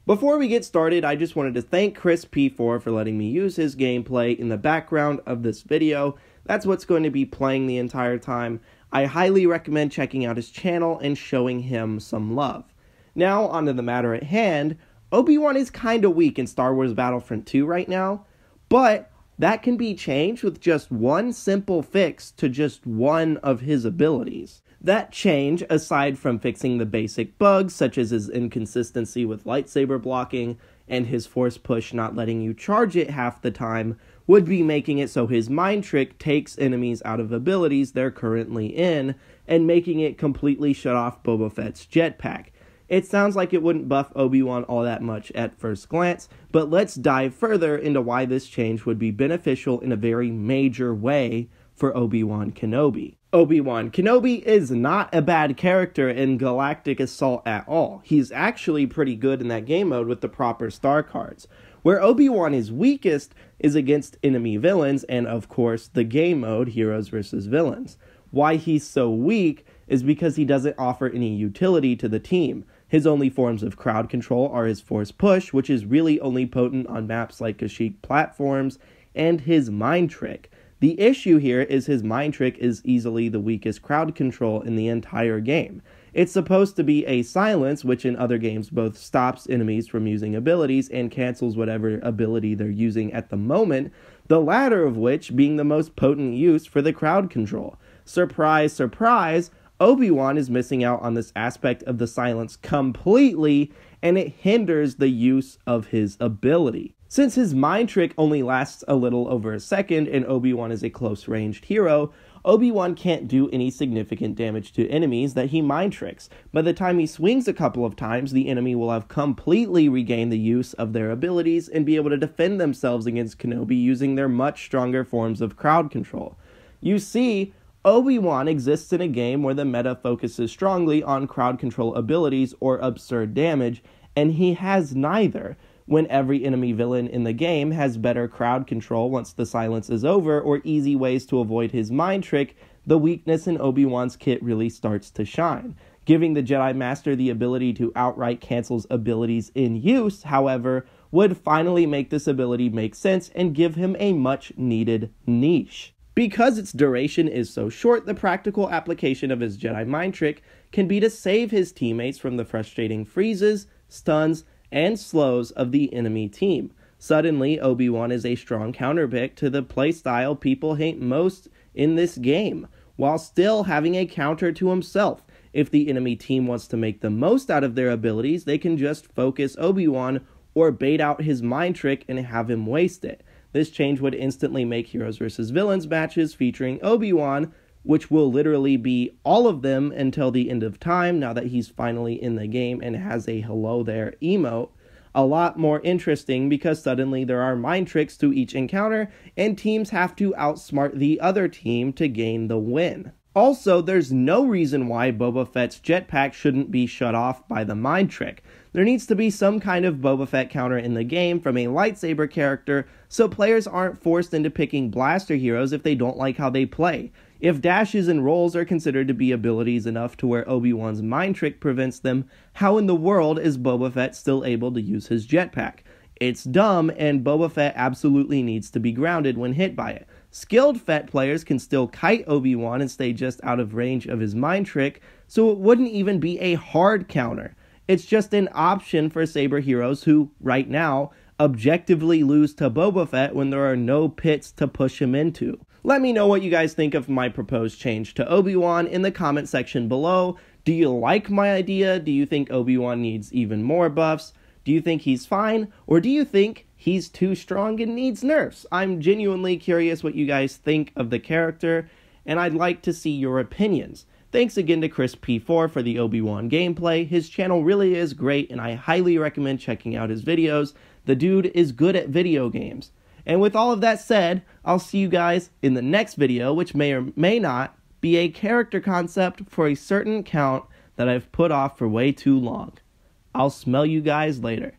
Before we get started, I just wanted to thank Chris P4 for letting me use his gameplay in the background of this video. That's what's going to be playing the entire time. I highly recommend checking out his channel and showing him some love. Now, onto the matter at hand. Obi-Wan is kinda weak in Star Wars Battlefront 2 right now, but that can be changed with just one simple fix to just one of his abilities. That change, aside from fixing the basic bugs such as his inconsistency with lightsaber blocking and his force push not letting you charge it half the time, would be making it so his mind trick takes enemies out of abilities they're currently in and making it completely shut off Boba Fett's jetpack. It sounds like it wouldn't buff Obi-Wan all that much at first glance, but let's dive further into why this change would be beneficial in a very major way for Obi-Wan Kenobi. Obi-Wan Kenobi is not a bad character in Galactic Assault at all. He's actually pretty good in that game mode with the proper star cards. Where Obi-Wan is weakest is against enemy villains and, of course, the game mode, Heroes vs. Villains. Why he's so weak is because he doesn't offer any utility to the team. His only forms of crowd control are his force push, which is really only potent on maps like Kashyyyk platforms, and his mind trick. The issue here is his mind trick is easily the weakest crowd control in the entire game. It's supposed to be a silence, which in other games both stops enemies from using abilities and cancels whatever ability they're using at the moment, the latter of which being the most potent use for the crowd control. Surprise, surprise, Obi-Wan is missing out on this aspect of the silence completely, and it hinders the use of his ability. Since his mind trick only lasts a little over a second and Obi-Wan is a close-ranged hero, Obi-Wan can't do any significant damage to enemies that he mind tricks. By the time he swings a couple of times, the enemy will have completely regained the use of their abilities and be able to defend themselves against Kenobi using their much stronger forms of crowd control. You see, Obi-Wan exists in a game where the meta focuses strongly on crowd control abilities or absurd damage, and he has neither, when every enemy villain in the game has better crowd control once the silence is over or easy ways to avoid his mind trick. The weakness in Obi-Wan's kit really starts to shine. Giving the Jedi Master the ability to outright cancel abilities in use, however, would finally make this ability make sense and give him a much needed niche. Because its duration is so short, the practical application of his Jedi mind trick can be to save his teammates from the frustrating freezes, stuns, and slows of the enemy team. Suddenly, Obi-Wan is a strong counterpick to the playstyle people hate most in this game, while still having a counter to himself. If the enemy team wants to make the most out of their abilities, they can just focus Obi-Wan or bait out his mind trick and have him waste it. This change would instantly make Heroes vs. Villains matches featuring Obi-Wan, which will literally be all of them until the end of time now that he's finally in the game and has a hello there emote, a lot more interesting because suddenly there are mind tricks to each encounter and teams have to outsmart the other team to gain the win. Also, there's no reason why Boba Fett's jetpack shouldn't be shut off by the mind trick. There needs to be some kind of Boba Fett counter in the game from a lightsaber character so players aren't forced into picking blaster heroes if they don't like how they play. If dashes and rolls are considered to be abilities enough to where Obi-Wan's mind trick prevents them, how in the world is Boba Fett still able to use his jetpack? It's dumb, and Boba Fett absolutely needs to be grounded when hit by it. Skilled Fett players can still kite Obi-Wan and stay just out of range of his mind trick, so it wouldn't even be a hard counter. It's just an option for saber heroes who, right now, objectively lose to Boba Fett when there are no pits to push him into. Let me know what you guys think of my proposed change to Obi-Wan in the comment section below. Do you like my idea? Do you think Obi-Wan needs even more buffs? Do you think he's fine? Or do you think he's too strong and needs nerfs? I'm genuinely curious what you guys think of the character, and I'd like to see your opinions. Thanks again to Chris P4 for the Obi-Wan gameplay. His channel really is great, and I highly recommend checking out his videos. The dude is good at video games. And with all of that said, I'll see you guys in the next video, which may or may not be a character concept for a certain count that I've put off for way too long. I'll smell you guys later.